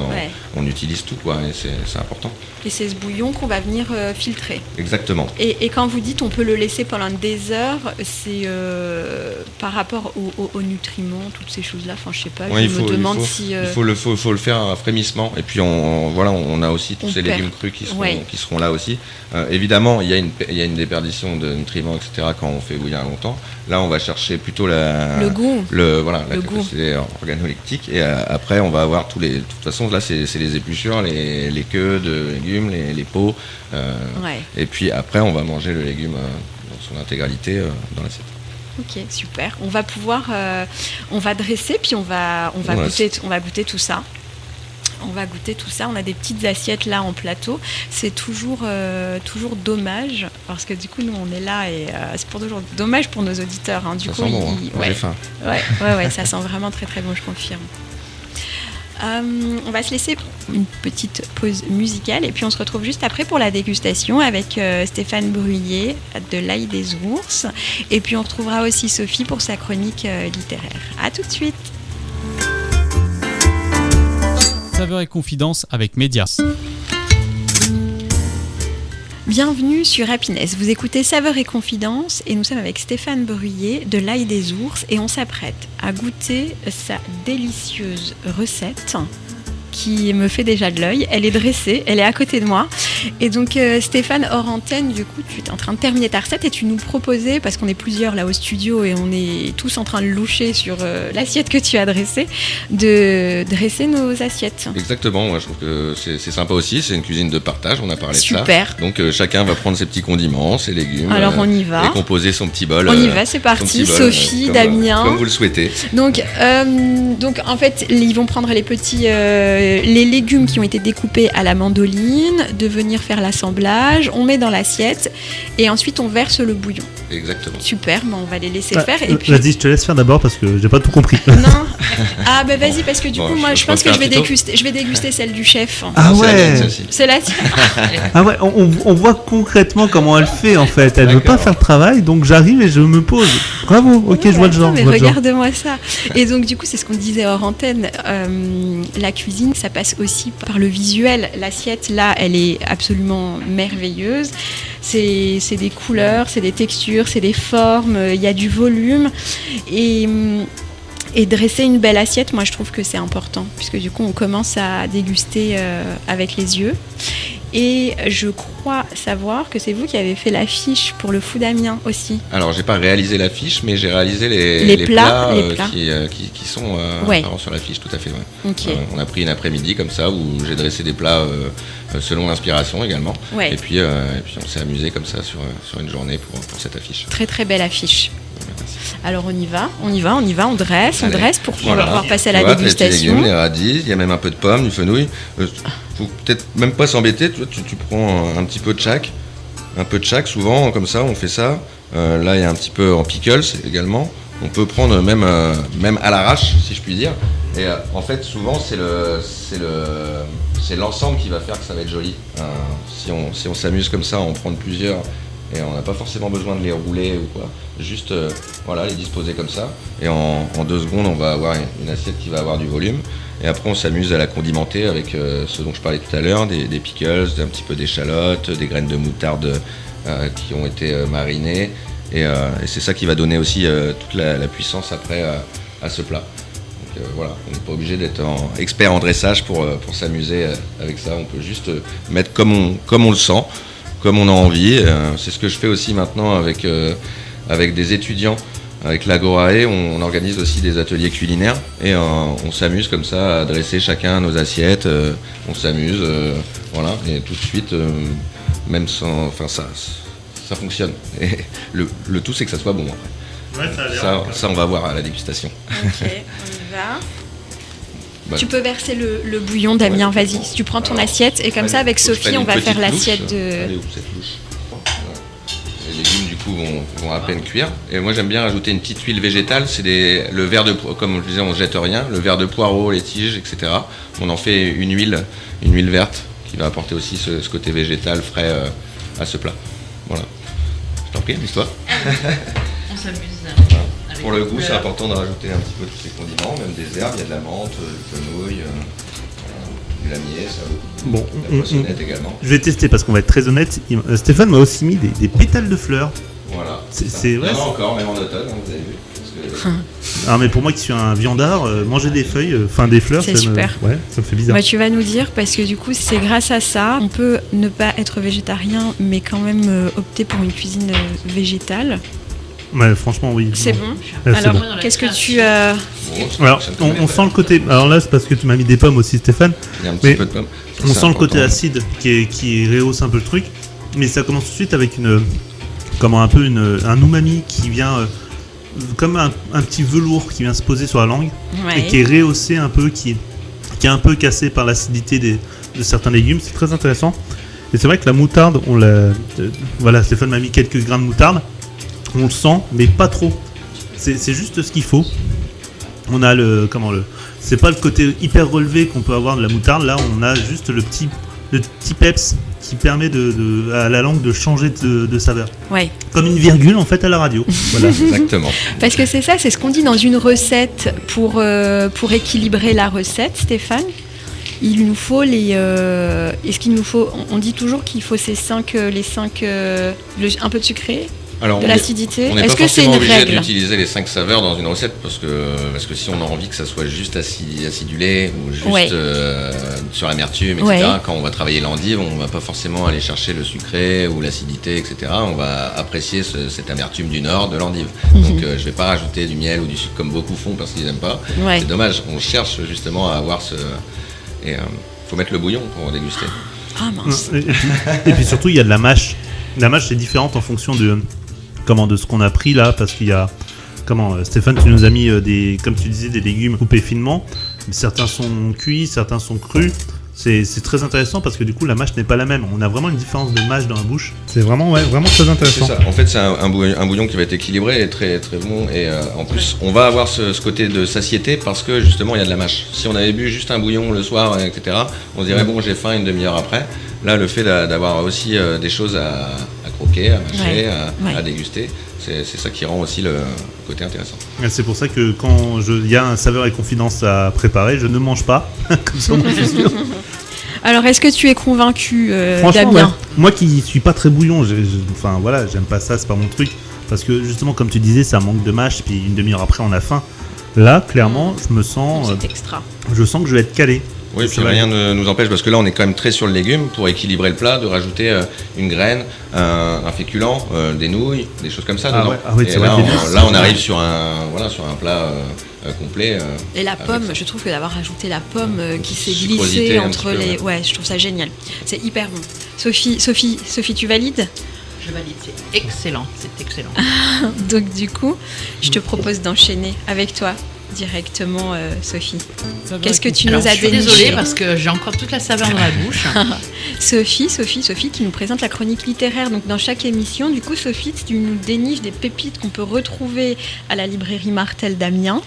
on utilise tout, quoi. Et c'est important. Et c'est ce bouillon qu'on va venir filtrer. Exactement. Et quand vous dites on peut le laisser pendant des heures, c'est par rapport aux nutriments, toutes ces choses-là. Enfin, je sais pas. Il faut le faire à frémissement. Et puis on a aussi tous ces légumes crus qui seront là aussi. Évidemment, il y a une déperdition de nutriments, etc. quand on fait bouillir longtemps. Là, on va chercher plutôt le goût, la capacité organoleptique. Et après, on va avoir de toute façon, là, c'est les épluchures, les queues de légumes, les peaux. Et puis après, on va manger le légume dans son intégralité dans l'assiette. Ok, super. On va pouvoir, on va dresser, puis on va goûter tout ça. On a des petites assiettes là en plateau. C'est toujours dommage, parce que du coup, nous, on est là et c'est toujours dommage pour nos auditeurs. Hein. Du ça coup, sent bon, j'ai faim. Ouais, ça sent vraiment très très bon, je confirme. On va se laisser une petite pause musicale et puis on se retrouve juste après pour la dégustation avec Stéphane Bruyé de l'Ail des Ours, et puis on retrouvera aussi Sophie pour sa chronique littéraire. À tout de suite. Saveurs et confidences avec Médias. Bienvenue sur Happiness. Vous écoutez Saveurs et Confidences et nous sommes avec Stéphane Bruyé de l'Ail des Ours et on s'apprête à goûter sa délicieuse recette qui me fait déjà de l'œil. Elle est dressée, elle est à côté de moi. Et donc Stéphane, hors antenne, du coup, tu es en train de terminer ta recette et tu nous proposais, parce qu'on est plusieurs là au studio et on est tous en train de loucher sur l'assiette que tu as dressée, de dresser nos assiettes. Exactement, moi je trouve que c'est sympa aussi, c'est une cuisine de partage, on a parlé de ça. Super. Donc chacun va prendre ses petits condiments, ses légumes. Alors on y va. Et composer son petit bol. On y va, c'est parti. Sophie, Damien. Comme vous le souhaitez. Donc en fait, ils vont prendre les légumes qui ont été découpés à la mandoline, de venir faire l'assemblage, on met dans l'assiette et ensuite on verse le bouillon. Exactement. Super, on va les laisser faire. Et puis... Vas-y, je te laisse faire d'abord parce que j'ai pas tout compris. Non. Ah bah vas-y, parce que du coup moi je pense que je vais déguster celle du chef. Ah ouais. C'est la tienne. Ah ouais, on voit concrètement comment elle fait en fait. Elle veut pas faire le travail, donc j'arrive et je me pose. Bravo, ok, je vois le genre. Mais regarde-moi ça. Et donc du coup c'est ce qu'on disait hors antenne. La cuisine, ça passe aussi par le visuel. L'assiette là, elle est absolument merveilleuse. C'est des couleurs, c'est des textures, c'est des formes, il y a du volume. Et dresser une belle assiette, moi je trouve que c'est important, puisque du coup on commence à déguster avec les yeux. Et je crois savoir que c'est vous qui avez fait l'affiche pour le Food Amiens aussi. Alors, j'ai pas réalisé l'affiche, mais j'ai réalisé les Les plats, plats. qui sont Ouais. apparents sur l'affiche, tout à fait. Ouais. Ok. On a pris une après-midi comme ça où j'ai dressé des plats selon l'inspiration également. Ouais. Et puis on s'est amusé comme ça sur une journée pour cette affiche. Très très belle affiche. Merci. Alors on y va, on dresse Allez. pour Voilà. pouvoir passer à Tu la vois, t'as les petits dégustation. légumes, les radis, il y a même un peu de pommes, du fenouil. Faut peut-être même pas s'embêter, tu prends un petit peu de chaque. Un peu de chaque, souvent, comme ça, on fait ça. Là, il y a un petit peu en pickles également. On peut prendre même à l'arrache, si je puis dire. Et en fait, souvent, c'est l'ensemble qui va faire que ça va être joli. Si on s'amuse comme ça à en prendre plusieurs, et on n'a pas forcément besoin de les rouler ou quoi, juste les disposer comme ça. Et en 2 secondes, on va avoir une assiette qui va avoir du volume. Et après, on s'amuse à la condimenter avec ce dont je parlais tout à l'heure, des pickles, un petit peu d'échalotes, des graines de moutarde qui ont été marinées. Et c'est ça qui va donner aussi toute la puissance après à ce plat. Donc on n'est pas obligé d'être expert en dressage pour s'amuser avec ça. On peut juste mettre comme on le sent, comme on a envie. C'est ce que je fais aussi maintenant avec des étudiants. Avec l'Agorae, on organise aussi des ateliers culinaires et on s'amuse comme ça à dresser chacun nos assiettes. On s'amuse, et tout de suite, même sans, ça fonctionne. Et le tout, c'est que ça soit bon après. Ouais, ça a l'air. Ça, on va voir à la dégustation. Ok, on y va. Bah, Tu peux verser le bouillon, Damien, ouais, vas-y. Si tu prends ton assiette et comme ça, avec faut que je Sophie, prenne on va une faire petite l'assiette louche. de... Allez, où cette louche ? Voilà. Les légumes du coup vont à peine cuire. Et moi j'aime bien rajouter une petite huile végétale. C'est le verre de, comme je disais, on jette rien. Le verre de poireau, les tiges, etc. On en fait une huile verte qui va apporter aussi ce côté végétal frais à ce plat. Voilà. Je t'en prie, amuse-toi. On s'amuse. Pour le goût, c'est important de rajouter un petit peu tous ces condiments, même des herbes. Il y a de la menthe, du fenouil, du lamier, ça vaut. Bon, La poissonnette également. je vais tester parce qu'on va être très honnête. Stéphane m'a aussi mis des pétales de fleurs. Voilà. C'est ça. Il y en a ouais, encore, même en automne, vous avez vu. Parce que Ah, mais pour moi qui suis un viandard, manger des feuilles, des fleurs, C'est super. Ouais, ça me fait bizarre. Bah, tu vas nous dire, parce que du coup, c'est grâce à ça, on peut ne pas être végétarien, mais quand même opter pour une cuisine végétale. Ouais, franchement, oui. C'est bon. Ouais, c'est Alors, bon. qu'est-ce que tu... bon, ça Alors, fonctionne comme on les sent le côté. Alors là, c'est parce que tu m'as mis des pommes aussi, Stéphane. Il y a un petit mais peu de pomme. Ça, On c'est sent le côté important. acide qui rehausse un peu le truc. Mais ça commence tout de suite avec un umami qui vient comme un petit velours qui vient se poser sur la langue et qui est rehaussé un peu, qui est un peu cassé par l'acidité de certains légumes. C'est très intéressant. Et c'est vrai que la moutarde, voilà, Stéphane m'a mis quelques grains de moutarde. On le sent, mais pas trop. C'est juste ce qu'il faut. On a c'est pas le côté hyper relevé qu'on peut avoir de la moutarde. Là, on a juste le petit peps qui permet à la langue de changer de saveur. Ouais. Comme une virgule en fait à la radio. Voilà. Exactement. Parce que c'est ce qu'on dit dans une recette pour équilibrer la recette, Stéphane. Il nous faut est-ce qu'il nous faut... On dit toujours qu'il faut un peu de sucré, Alors, de l'acidité. on n'est Est-ce pas que c'est forcément une obligé règle? d'utiliser les 5 saveurs dans une recette parce que si on a envie que ça soit juste acidulé ou juste Ouais. sur l'amertume, etc., Ouais. quand on va travailler l'endive, on va pas forcément aller chercher le sucré ou l'acidité, etc. On va apprécier cette amertume du nord de l'endive. Donc je vais pas rajouter du miel ou du sucre comme beaucoup font parce qu'ils n'aiment pas. Ouais. C'est dommage, on cherche justement à avoir et faut mettre le bouillon pour déguster. Ah mince. Et puis surtout, il y a de la mâche. La mâche est différente en fonction de ce qu'on a pris là, parce qu'il y a Stéphane, tu nous as mis comme tu disais, des légumes coupés finement. Certains sont cuits, certains sont crus. C'est très intéressant parce que du coup la mâche n'est pas la même. On a vraiment une différence de mâche dans la bouche. C'est vraiment très C'est intéressant. ça. En fait, c'est un bouillon qui va être équilibré et très très bon. Et en plus, on va avoir ce côté de satiété parce que justement, il y a de la mâche. Si on avait bu juste un bouillon le soir, etc., on se dirait bon, j'ai faim une demi-heure après. Là, le fait d'avoir aussi des choses à croquer, à mâcher, à déguster, c'est ça qui rend aussi le côté intéressant. Et c'est pour ça que quand il y a un saveur et confidence à préparer, je ne mange pas. Comme ça, moi, c'est sûr. Alors, est-ce que tu es convaincu, Franchement, Damien? ouais. Moi qui suis pas très bouillon, j'aime pas ça, c'est pas mon truc. Parce que justement, comme tu disais, ça manque de mâche, puis une demi-heure après, on a faim. Là, clairement, je me sens, C'est extra. je sens que je vais être calé. Oui, puis rien ne nous empêche, parce que là on est quand même très sur le légume, pour équilibrer le plat, de rajouter une graine, un féculent, des nouilles, des choses comme ça dedans. Et là on arrive sur un plat complet. Et la pomme, je trouve que d'avoir rajouté la pomme qui s'est glissée entre les... Ouais, je trouve ça génial. C'est hyper bon. Sophie, tu valides ? Je valide, c'est excellent. Donc du coup, je te propose d'enchaîner avec toi directement, Sophie. Qu'est-ce que tu nous as déniché ? Je suis désolée parce que j'ai encore toute la saveur dans la bouche. Sophie qui nous présente la chronique littéraire. Donc dans chaque émission, du coup, Sophie, tu nous déniches des pépites qu'on peut retrouver à la librairie Martel d'Amiens.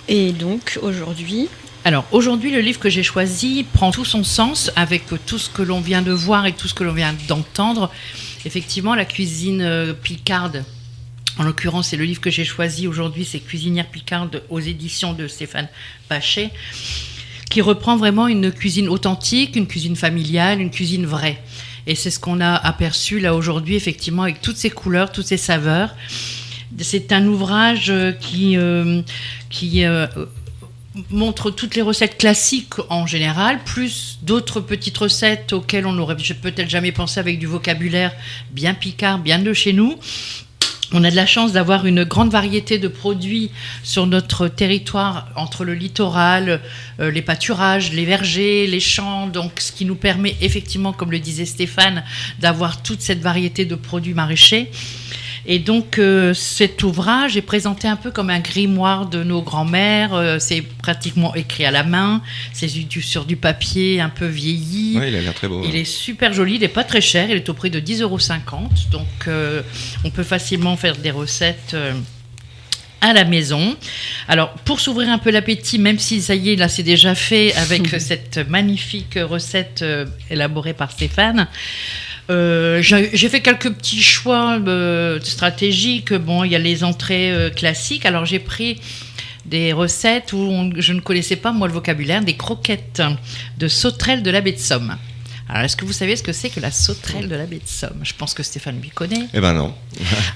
Et donc aujourd'hui... Alors aujourd'hui, le livre que j'ai choisi prend tout son sens avec tout ce que l'on vient de voir et tout ce que l'on vient d'entendre. Effectivement, la cuisine picarde. En l'occurrence, c'est le livre que j'ai choisi aujourd'hui, c'est Cuisinière picarde aux éditions de Stéphane Pachet, qui reprend vraiment une cuisine authentique, une cuisine familiale, une cuisine vraie. Et c'est ce qu'on a aperçu là aujourd'hui, effectivement, avec toutes ces couleurs, toutes ces saveurs. C'est un ouvrage qui montre toutes les recettes classiques en général, plus d'autres petites recettes auxquelles on n'aurait peut-être jamais pensé, avec du vocabulaire bien picard, bien de chez nous. On a de la chance d'avoir une grande variété de produits sur notre territoire, entre le littoral, les pâturages, les vergers, les champs, donc ce qui nous permet effectivement, comme le disait Stéphane, d'avoir toute cette variété de produits maraîchers. Et donc cet ouvrage est présenté un peu comme un grimoire de nos grands-mères, c'est pratiquement écrit à la main, c'est sur du papier un peu vieilli. Oui, il a l'air très beau. Il est super joli, il n'est pas très cher, il est au prix de 10,50 €, donc on peut facilement faire des recettes à la maison. Alors, pour s'ouvrir un peu l'appétit, même si ça y est, là c'est déjà fait avec cette magnifique recette élaborée par Stéphane, j'ai fait quelques petits choix stratégiques. Bon, il y a les entrées classiques. Alors, j'ai pris des recettes où je ne connaissais pas, moi, le vocabulaire, des croquettes de sauterelles de la baie de Somme. Alors, est-ce que vous savez ce que c'est que la sauterelle de la baie de Somme ? Je pense que Stéphane lui connaît. Eh ben non.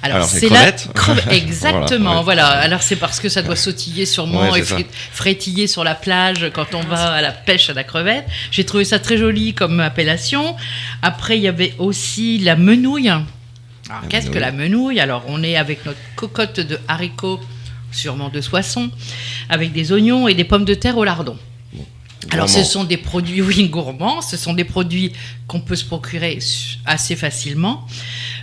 Alors c'est crevettes. Exactement, voilà. Alors, c'est parce que ça doit sautiller sûrement et frétiller sur la plage quand on va à la pêche à la crevette. J'ai trouvé ça très joli comme appellation. Après, il y avait aussi la menouille. Alors, qu'est-ce que la menouille ? Alors, on est avec notre cocotte de haricots, sûrement de Soissons, avec des oignons et des pommes de terre au lardon. Alors, ce sont des produits gourmands, ce sont des produits qu'on peut se procurer assez facilement.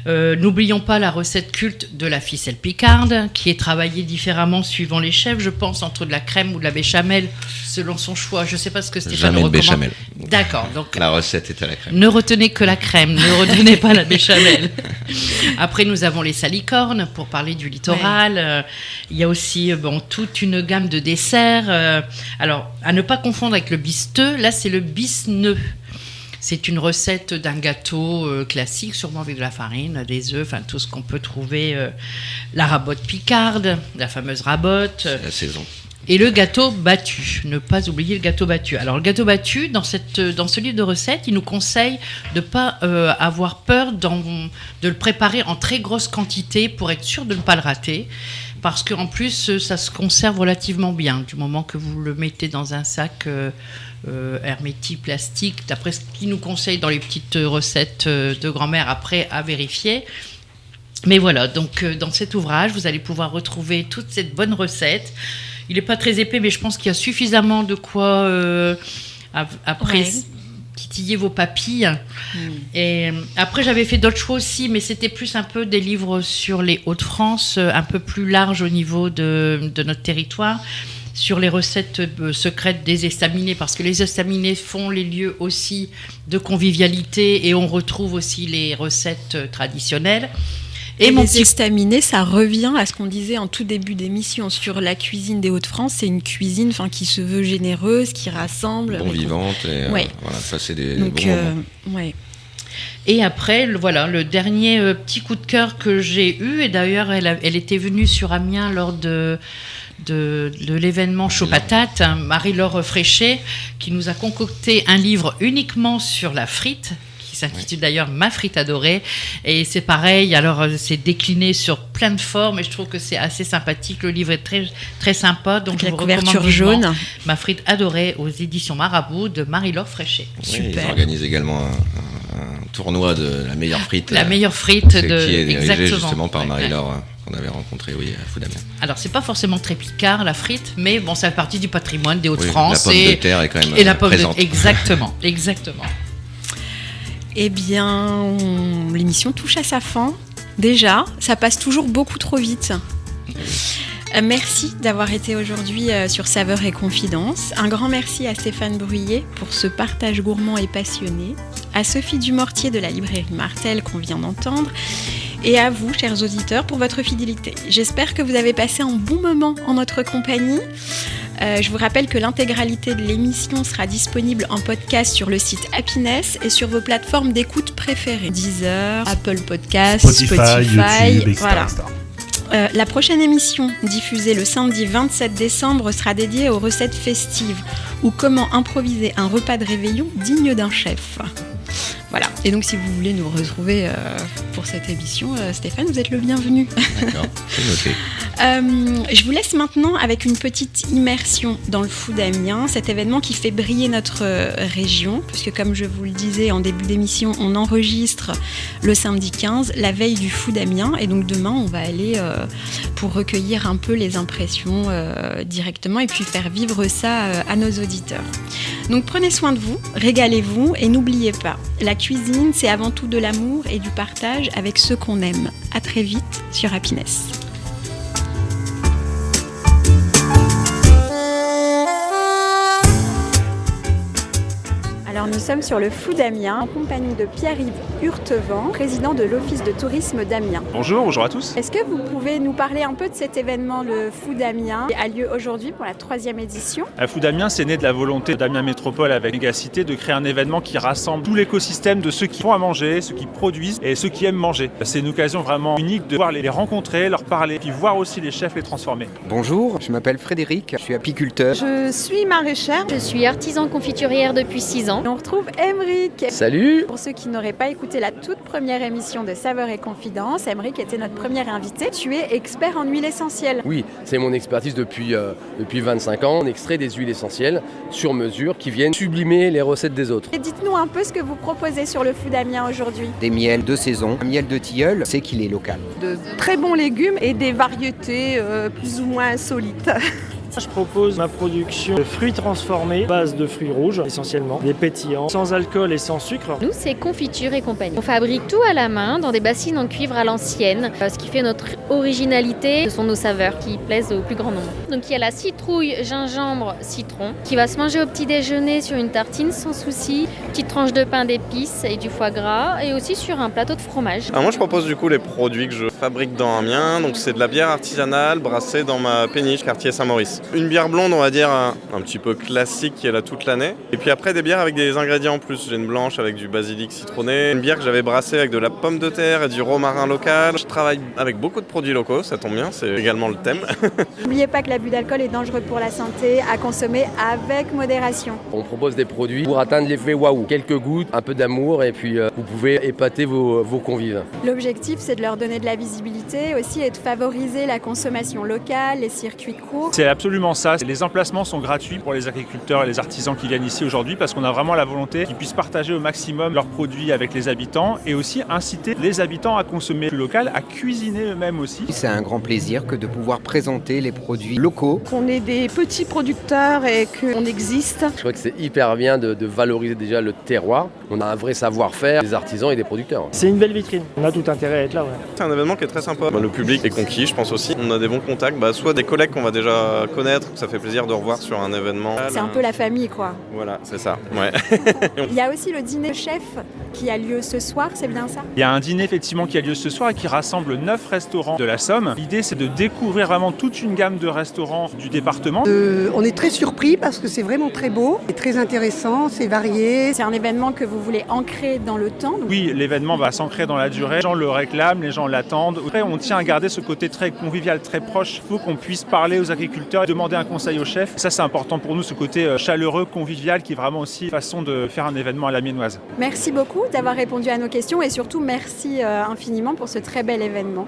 N'oublions pas la recette culte de la ficelle picarde, qui est travaillée différemment suivant les chefs, je pense, entre de la crème ou de la béchamel, selon son choix. Je ne sais pas ce que Stéphane recommande. Jamais de béchamel. D'accord. Donc, la recette est à la crème. Ne retenez que la crème, ne retenez pas la béchamel. Après, nous avons les salicornes, pour parler du littoral. Ouais. Il y a aussi toute une gamme de desserts. Alors, à ne pas confondre avec le bisteux, là, c'est le bisneux. C'est une recette d'un gâteau classique, sûrement avec de la farine, des œufs, enfin tout ce qu'on peut trouver. La rabotte picarde, la fameuse rabotte. C'est la saison. Et le gâteau battu. Ne pas oublier le gâteau battu. Alors le gâteau battu, dans ce livre de recettes, il nous conseille de ne pas avoir peur de le préparer en très grosse quantité pour être sûr de ne pas le rater. Parce qu'en plus, ça se conserve relativement bien du moment que vous le mettez dans un sac hermétique, plastique, d'après ce qu'il nous conseille dans les petites recettes de grand-mère, après à vérifier. Mais voilà, donc dans cet ouvrage, vous allez pouvoir retrouver toute cette bonne recette. Il n'est pas très épais, mais je pense qu'il y a suffisamment de quoi après titiller vos papilles. Et après, j'avais fait d'autres choix aussi, mais c'était plus un peu des livres sur les Hauts-de-France, un peu plus large au niveau de notre territoire, sur les recettes secrètes des estaminets, parce que les estaminets font les lieux aussi de convivialité et on retrouve aussi les recettes traditionnelles. Et les estaminets, ça revient à ce qu'on disait en tout début d'émission sur la cuisine des Hauts-de-France. C'est une cuisine qui se veut généreuse, qui rassemble. Bon vivante. Et voilà, ça, c'est des bons moments. Et après, voilà, le dernier petit coup de cœur que j'ai eu, et d'ailleurs, elle était venue sur Amiens lors de l'événement Chaud Patate, Marie-Laure Fréchet, qui nous a concocté un livre uniquement sur la frite, qui qui s'intitule d'ailleurs Ma frite adorée. Et c'est pareil, alors c'est décliné sur plein de formes et je trouve que c'est assez sympathique. Le livre est très, très sympa, donc je vous recommande jaune. Ma frite adorée aux éditions Marabout de Marie-Laure Fréchet. Oui, Super. Ils organisent également un tournoi de la meilleure frite. La meilleure frite qui est dirigée exactement. justement par Ouais, Marie-Laure, qu'on avait rencontré à Food Amiens. Alors, c'est pas forcément très picard, la frite, mais bon, ça fait partie du patrimoine des Hauts-de-France. La pomme de terre est quand même et la pomme présente. Exactement. Eh bien, l'émission touche à sa fin. Déjà, ça passe toujours beaucoup trop vite. Merci d'avoir été aujourd'hui sur Saveurs et Confidences. Un grand merci à Stéphane Bruyé pour ce partage gourmand et passionné, à Sophie Dumortier de la librairie Martel qu'on vient d'entendre, et à vous, chers auditeurs, pour votre fidélité. J'espère que vous avez passé un bon moment en notre compagnie. Je vous rappelle que l'intégralité de l'émission sera disponible en podcast sur le site Happiness et sur vos plateformes d'écoute préférées. Deezer, Apple Podcasts, Spotify, YouTube, etc. voilà. La prochaine émission, diffusée le samedi 27 décembre, sera dédiée aux recettes festives ou comment improviser un repas de réveillon digne d'un chef. Voilà. Et donc, si vous voulez nous retrouver pour cette émission, Stéphane, vous êtes le bienvenu. D'accord, c'est noté. Je vous laisse maintenant avec une petite immersion dans le Food Amiens, cet événement qui fait briller notre région, puisque comme je vous le disais en début d'émission, on enregistre le samedi 15, la veille du Food Amiens, et donc demain on va aller pour recueillir un peu les impressions directement et puis faire vivre ça à nos auditeurs. Donc prenez soin de vous, régalez-vous et n'oubliez pas, la cuisine c'est avant tout de l'amour et du partage avec ceux qu'on aime. À très vite sur Happiness. Alors nous sommes sur le Food Amiens en compagnie de Pierre-Yves Hurtevent, président de l'Office de tourisme d'Amiens. Bonjour à tous. Est-ce que vous pouvez nous parler un peu de cet événement, le Food Amiens, qui a lieu aujourd'hui pour la 3e édition? La Food Amiens, c'est né de la volonté d'Amiens Métropole avec Mégacité de créer un événement qui rassemble tout l'écosystème de ceux qui font à manger, ceux qui produisent et ceux qui aiment manger. C'est une occasion vraiment unique de pouvoir les rencontrer, leur parler, puis voir aussi les chefs les transformer. Bonjour, je m'appelle Frédéric, je suis apiculteur. Je suis maraîchère. Je suis artisan confiturière depuis 6 ans. Et on retrouve Aymeric. Salut! Pour ceux qui n'auraient pas écouté la toute première émission de Saveurs et Confidences, Aymeric était notre premier invité. Tu es expert en huile essentielle. Oui, c'est mon expertise depuis 25 ans. On extrait des huiles essentielles sur mesure qui viennent sublimer les recettes des autres. Et dites-nous un peu ce que vous proposez sur le Food Amiens aujourd'hui. Des miels de saison, un miel de tilleul, c'est qu'il est local. De très bons légumes et des variétés plus ou moins insolites. Je propose ma production de fruits transformés, base de fruits rouges essentiellement, des pétillants, sans alcool et sans sucre. Nous, c'est confiture et compagnie. On fabrique tout à la main dans des bassines en cuivre à l'ancienne. Ce qui fait notre originalité, ce sont nos saveurs qui plaisent au plus grand nombre. Donc il y a la citrouille, gingembre, citron, qui va se manger au petit déjeuner sur une tartine sans souci, petite tranche de pain d'épices et du foie gras, et aussi sur un plateau de fromage. Alors moi je propose du coup les produits que je fabrique dans Amiens, donc c'est de la bière artisanale brassée dans ma péniche quartier Saint-Maurice. Une bière blonde, on va dire, un petit peu classique qui est là toute l'année. Et puis après, des bières avec des ingrédients en plus. J'ai une blanche avec du basilic citronné, une bière que j'avais brassée avec de la pomme de terre et du romarin local. Je travaille avec beaucoup de produits locaux, ça tombe bien, c'est également le thème. N'oubliez pas que l'abus d'alcool est dangereux pour la santé, à consommer avec modération. On propose des produits pour atteindre l'effet waouh. Quelques gouttes, un peu d'amour et puis vous pouvez épater vos convives. L'objectif, c'est de leur donner de la visibilité aussi et de favoriser la consommation locale, les circuits courts. C'est absolument ça. Les emplacements sont gratuits pour les agriculteurs et les artisans qui viennent ici aujourd'hui parce qu'on a vraiment la volonté qu'ils puissent partager au maximum leurs produits avec les habitants et aussi inciter les habitants à consommer plus local, à cuisiner eux-mêmes aussi. C'est un grand plaisir que de pouvoir présenter les produits locaux. Qu'on est des petits producteurs et qu'on existe. Je crois que c'est hyper bien de valoriser déjà le terroir. On a un vrai savoir-faire des artisans et des producteurs. C'est une belle vitrine, on a tout intérêt à être là. Ouais. C'est un événement qui est très sympa. Le public est conquis, je pense aussi. On a des bons contacts, soit des collègues qu'on va déjà connaître, ça fait plaisir de revoir sur un événement. C'est un peu la famille, quoi. Voilà, c'est ça, ouais. Il y a aussi le dîner chef qui a lieu ce soir, c'est bien ça? Il y a un dîner effectivement qui a lieu ce soir et qui rassemble 9 restaurants de la Somme. L'idée, c'est de découvrir vraiment toute une gamme de restaurants du département. On est très surpris parce que c'est vraiment très beau, c'est très intéressant, c'est varié. C'est un événement que vous voulez ancrer dans le temps? Oui, l'événement va s'ancrer dans la durée. Les gens le réclament, les gens l'attendent. Après, on tient à garder ce côté très convivial, très proche. Il faut qu'on puisse parler aux agriculteurs et demander un conseil au chef. Ça, c'est important pour nous, ce côté chaleureux, convivial, qui est vraiment aussi une façon de faire un événement à l'amiénoise. Merci beaucoup d'avoir répondu à nos questions et surtout merci infiniment pour ce très bel événement.